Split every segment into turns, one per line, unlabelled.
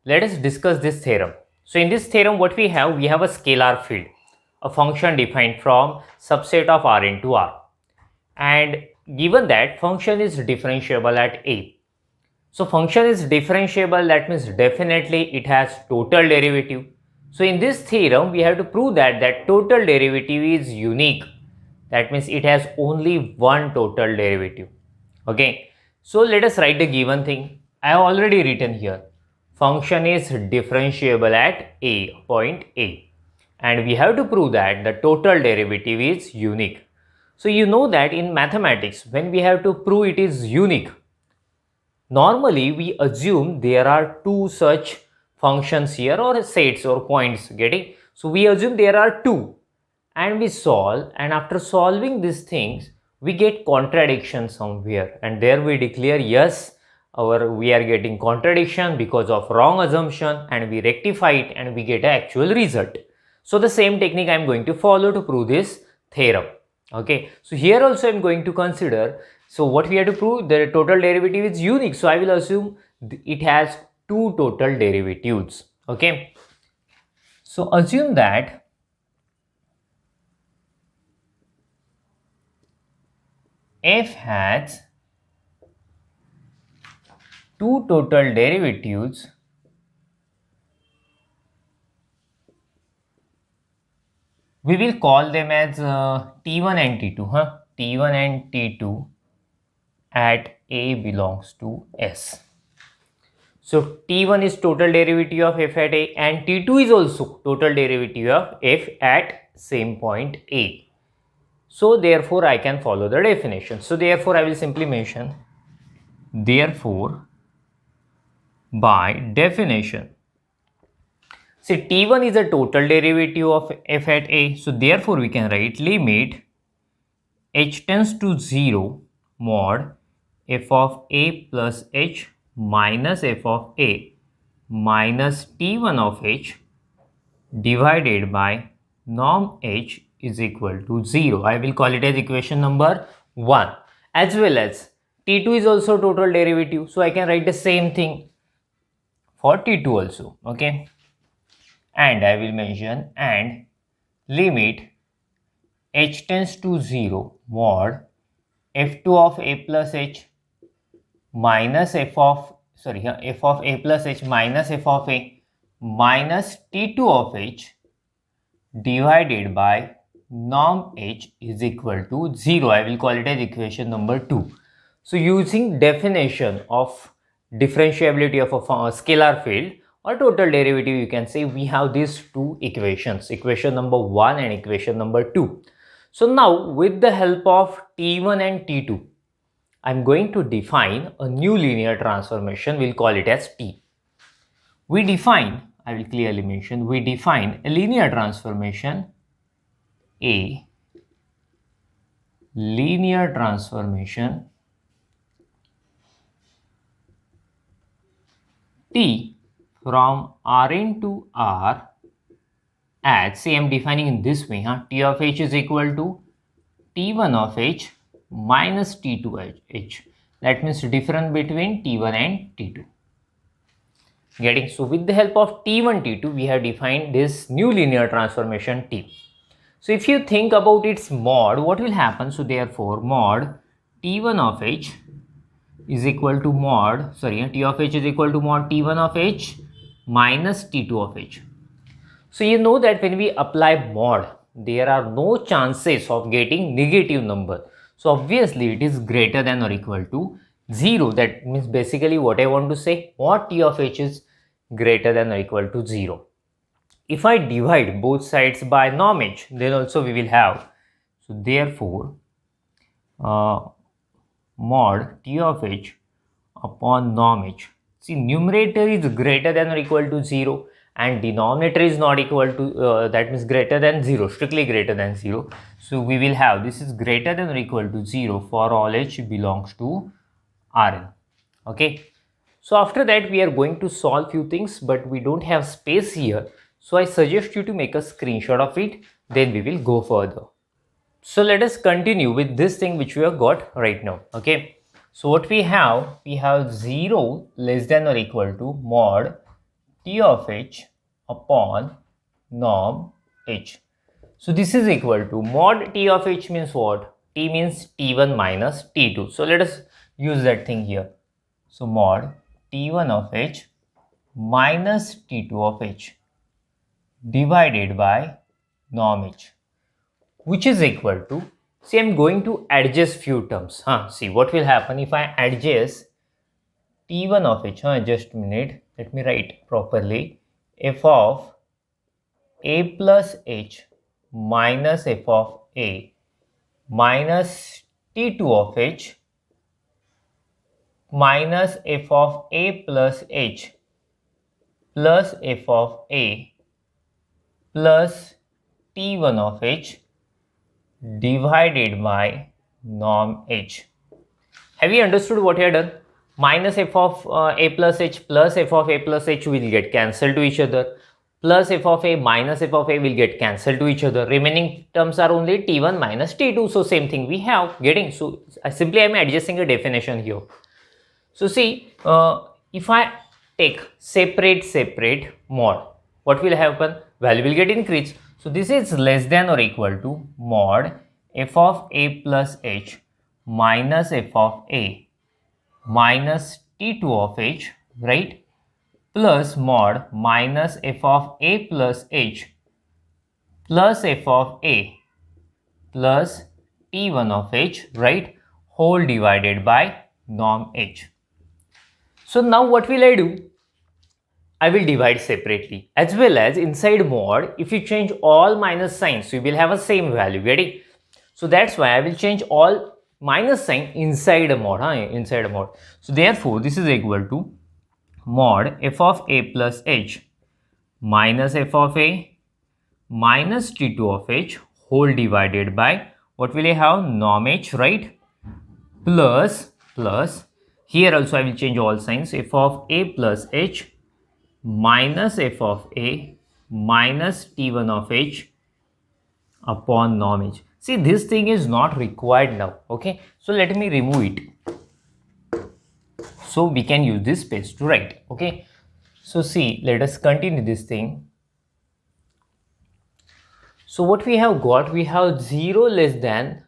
let us discuss this theorem. So in this theorem, what we have a scalar field, a function defined from subset of R into R. And given that function is differentiable at A. So function is differentiable, that means definitely it has total derivative. So in this theorem, we have to prove that total derivative is unique. That means it has only one total derivative. Okay. So let us write the given thing. I have already written here. Function is differentiable at A, point A. And we have to prove that the total derivative is unique. So you know that in mathematics, when we have to prove it is unique, normally we assume there are two such functions here or sets or points, getting? So we assume there are two and we solve, and after solving these things we get contradiction somewhere, and there we declare yes, we are getting contradiction because of wrong assumption, and we rectify it and we get an actual result. So the same technique I am going to follow to prove this theorem. Okay, so here also I am going to consider, so what we have to prove, the total derivative is unique, so I will assume it has two total derivatives. Okay, so assume that f has two total derivatives we will call them as t1 and t2, t1 and t2 at a belongs to S. So t1 is total derivative of f at a, and t2 is also total derivative of f at same point a. So therefore I can follow the definition. So therefore I will simply mention, therefore by definition, see t1 is a total derivative of f at a, so therefore we can write limit h tends to 0 mod f of a plus h minus f of a minus t1 of h divided by norm h is equal to 0. I will call it as equation number 1. As well as t2 is also total derivative, so I can write the same thing for t2 also. Okay, and I will mention and limit h tends to 0 mod f2 of a plus h minus f of a plus h minus f of a minus t2 of h divided by norm h is equal to 0. I will call it as equation number 2. So using definition of differentiability of a scalar field or total derivative, you can say we have these two equations, equation number 1 and equation number 2. So now with the help of t1 and t2, I'm going to define a new linear transformation. We'll call it as T. I will clearly mention, we define a linear transformation A, linear transformation T from Rn to R as, say I'm defining in this way, T of h is equal to T1 of h minus T2 h. That means difference between T1 and T2. Getting? So with the help of T1, T2, we have defined this new linear transformation T. So if you think about its mod, what will happen? So therefore mod T1 of h is equal to mod, T of h is equal to mod T1 of h minus T2 of h. So you know that when we apply mod, there are no chances of getting negative number. So obviously it is greater than or equal to 0. That means basically what I want to say, mod T of h is greater than or equal to 0. If I divide both sides by norm h, then also we will have, so therefore mod T of h upon norm h. See, numerator is greater than or equal to 0 and denominator is not equal to, that means greater than 0, strictly greater than 0. So we will have, this is greater than or equal to 0 for all h belongs to Rn. Okay. So after that we are going to solve few things, but we don't have space here. So I suggest you to make a screenshot of it, then we will go further. So let us continue with this thing which we have got right now. Okay. So what we have 0 less than or equal to mod T of h upon norm h. So this is equal to mod T of h means what? T means T1 minus T2. So let us use that thing here. So mod T1 of h minus T2 of h divided by norm h, which is equal to, see, I'm going to adjust few terms. See what will happen if I adjust T1 of h. Just a minute, let me write properly. F of a plus h minus f of a minus T2 of h minus f of a plus h plus f of a plus T1 of h divided by norm h. Have you understood what you have done? Minus f of a plus h plus f of a plus h will get cancelled to each other. Plus f of a minus f of a will get cancelled to each other. Remaining terms are only T1 minus T2. So same thing we have getting. So simply I am adjusting a definition here. So see, if I take separate mod, what will happen? Value will get increased. So this is less than or equal to mod f of a plus h minus f of a minus T2 of h, right, plus mod minus f of a plus h plus f of a plus T1 of h, right, whole divided by norm h. So now what will I do? I will divide separately, as well as inside mod, if you change all minus signs, you will have a same value, getting? So that's why I will change all minus sign inside a mod, inside a mod. So therefore, this is equal to mod f of a plus h minus f of a minus T2 of h whole divided by, what will I have? Norm h, right? Plus, here also I will change all signs, f of a plus h minus f of a minus T1 of h upon norm h. See, this thing is not required now, okay? So let me remove it, so we can use this space to write, okay? So see, let us continue this thing. So what we have got, we have 0 less than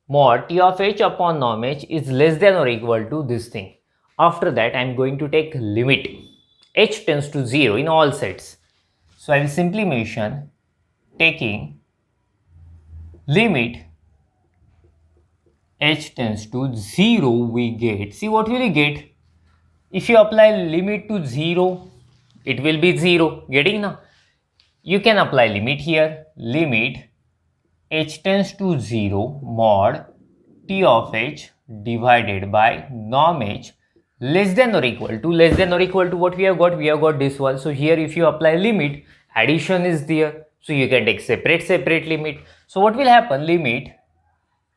mod T of h upon norm h is less than or equal to this thing. After that, I am going to take limit h tends to 0 in all sets. So I will simply mention taking limit h tends to 0, we get, see what will you get? If you apply limit to 0, it will be 0, getting now? You can apply limit here, limit h tends to 0 mod T of h divided by norm h less than or equal to what we have got? We have got this one. So here if you apply limit, addition is there. So you can take separate limit. So what will happen? Limit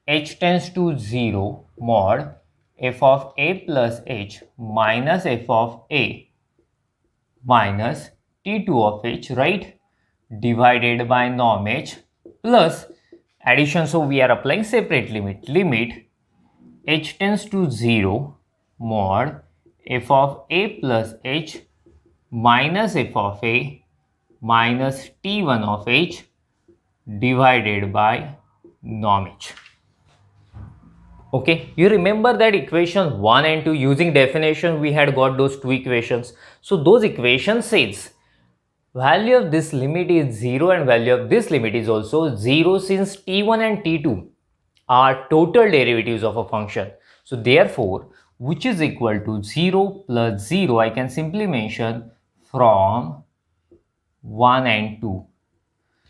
h tends to 0 mod f of a plus h minus f of a minus T2 of h, right, divided by norm h plus addition. So we are applying separate limit h tends to 0 mod f of a plus h minus f of a minus T1 of h divided by norm h. Okay, you remember that equation 1 and 2, using definition we had got those two equations. So those equations says value of this limit is 0 and value of this limit is also 0, since T1 and T2 are total derivatives of a function. So therefore, which is equal to 0 plus 0, I can simply mention from 1 and 2.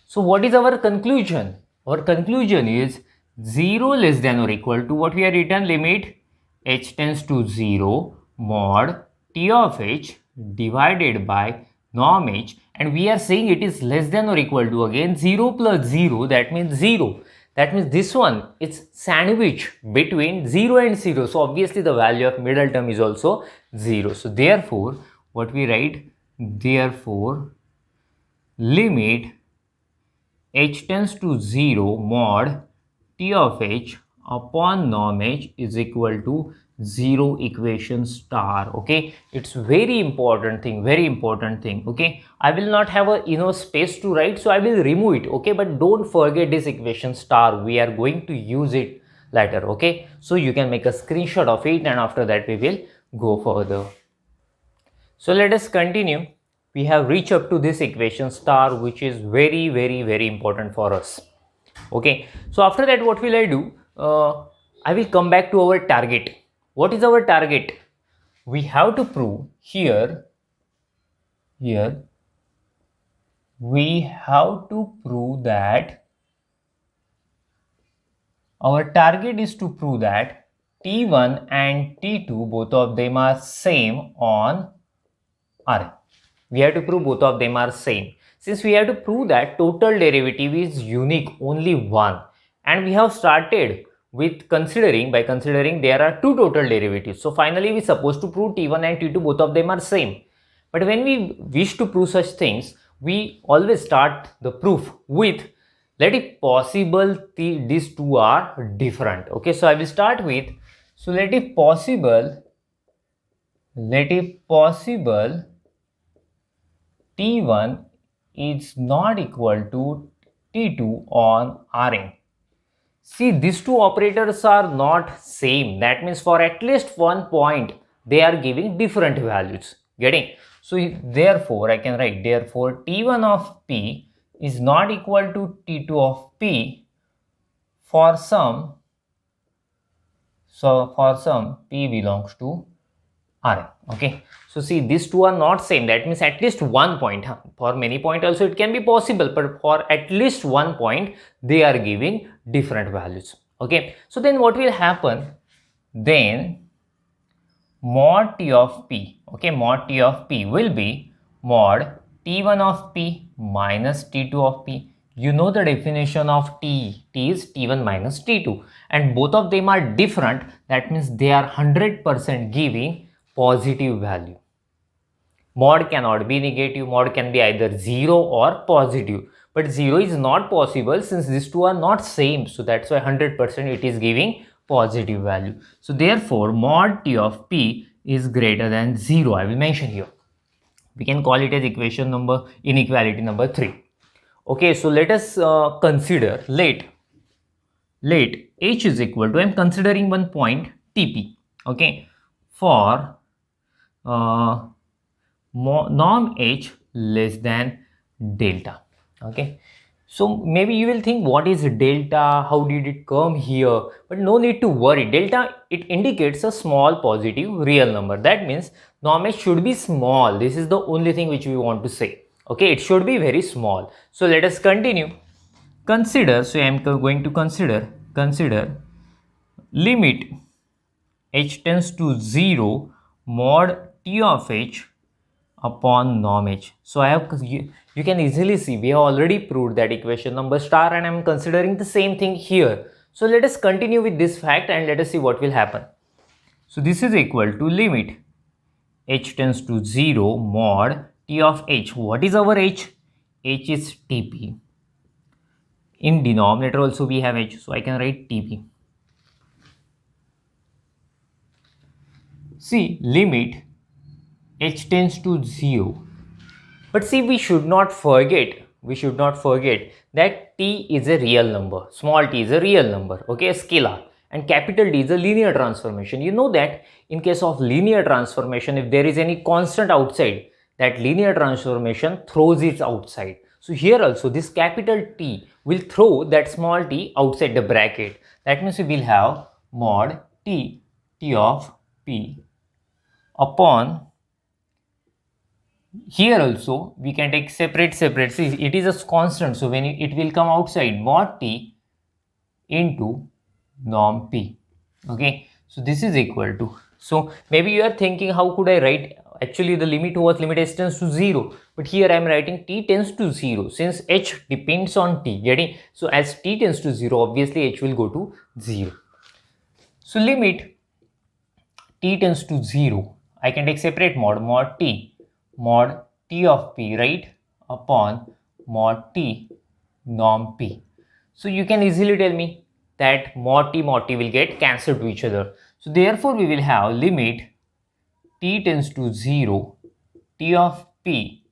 So what is our conclusion? Our conclusion is 0 less than or equal to what we have written, limit h tends to 0 mod T of h divided by norm h, and we are saying it is less than or equal to, again, 0 plus 0, that means 0. That means this one is sandwich between 0 and 0. So obviously the value of middle term is also 0. So therefore, what we write? Therefore, limit h tends to 0 mod T of h upon norm h is equal to zero equation star. Okay, it's very important thing. Okay, I will not have a space to write, so I will remove it. Okay, but don't forget this equation star, we are going to use it later. Okay, so you can make a screenshot of it, and after that we will go further. So let us continue. We have reached up to this equation star, which is very important for us. Okay, so after that what will I do? I will come back to our target. What is our target? We have to prove here we have to prove that our target is to prove that T1 and T2, both of them are same on Rn. We have to prove both of them are same. Since we have to prove that total derivative is unique, only one, and we have started with considering there are two total derivatives. So finally we supposed to prove T1 and T2, both of them are same. But when we wish to prove such things, we always start the proof with let it possible these two are different. Okay, so I will start with, so let it possible T1 is not equal to T2 on Rn. See, these two operators are not same. That means for at least one point, they are giving different values. Getting? So, therefore, I can write, therefore, T1 of P is not equal to T2 of P for some, P belongs to Rn. Okay, so see, these two are not same. That means at least one point. For many point also it can be possible, but for at least one point they are giving different values. Okay, so then what will happen? Then mod T of P. Okay, mod T of P will be mod T1 of P minus T2 of P. You know the definition of T is T1 minus T2, and both of them are different. That means they are 100% giving positive value. Mod cannot be negative, mod can be either 0 or positive, but 0 is not possible since these two are not same. So that's why 100% it is giving positive value. So therefore mod T of P is greater than 0. I will mention here. We can call it as inequality number 3. Okay, so let us consider let h is equal to, I am considering one point Tp. Okay, for norm h less than delta. Okay, so maybe you will think, what is delta, how did it come here? But no need to worry. Delta, it indicates a small positive real number. That means norm h should be small. This is the only thing which we want to say. Okay, it should be very small. So let us continue. Consider, so I am going to consider limit h tends to 0 mod T of h upon norm h. So I have, you can easily see we have already proved that equation number star, and I am considering the same thing here. So let us continue with this fact and let us see what will happen. So this is equal to limit h tends to 0 mod T of h. What is our h? H is Tp. In denominator also we have h, so I can write Tp. See, limit h tends to 0. But see, we should not forget that t is a real number. Small t is a real number, okay, a scalar. And capital T is a linear transformation. You know that in case of linear transformation, if there is any constant outside, that linear transformation throws it outside. So here also this capital T will throw that small t outside the bracket. That means we will have mod t of P upon, here also we can take separate. See, it is a constant, so when it will come outside, mod t into norm P. Okay, so this is equal to, so maybe you are thinking, how could I write? Actually the limit was limit h tends to 0, but here I am writing t tends to 0 since h depends on t. Getting? So as t tends to 0, obviously h will go to 0. So limit t tends to 0, I can take separate mod t of P, right, upon mod t norm P. So you can easily tell me that mod t will get cancelled to each other. So therefore we will have limit t tends to 0 t of p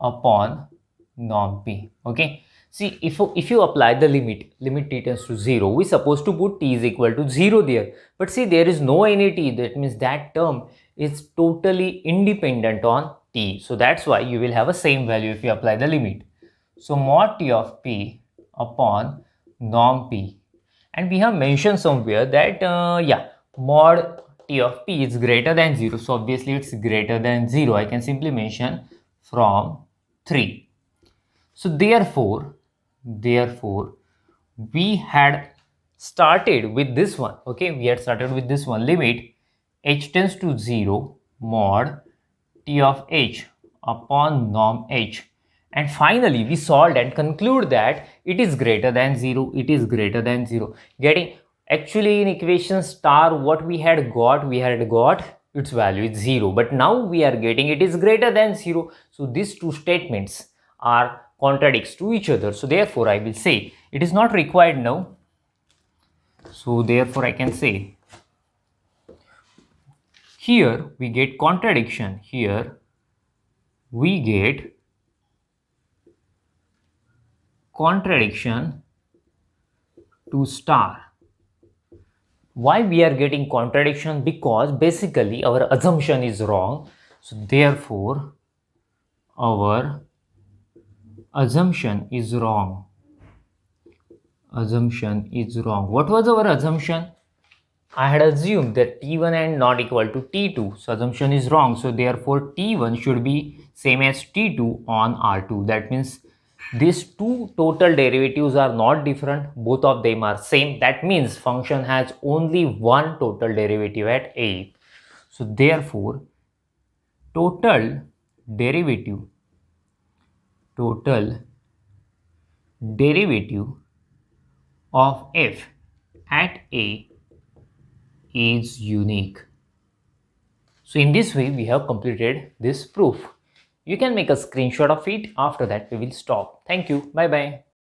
upon norm p. Okay, see, if you apply the limit t tends to 0, we supposed to put t is equal to 0 there, but see, there is no any t. That means that term is totally independent on t, so that's why you will have a same value if you apply the limit. So mod t of p upon norm p, and we have mentioned somewhere that mod t of p is greater than 0, so obviously it's greater than 0. I can simply mention from 3. So therefore we had started with this one. Okay, we had started with this one, limit h tends to 0 mod t of h upon norm h, and finally we solved and conclude that it is greater than 0. It is greater than 0. Getting, actually in equation star, what we had got its value is 0, but now we are getting it is greater than 0. So these two statements are contradicts to each other, so therefore I will say it is not required now. So therefore I can say here we get contradiction, here we get contradiction to star. Why we are getting contradiction? Because basically our assumption is wrong. So therefore our assumption is wrong. Assumption is wrong. What was our assumption? I had assumed that t1 and not equal to t2. So assumption is wrong. So therefore t1 should be same as t2 on R2. That means these two total derivatives are not different. Both of them are same. That means function has only one total derivative at A. So therefore total derivative of f at A is unique. So in this way we have completed this proof. You can make a screenshot of it. After that we will stop. Thank you. Bye bye.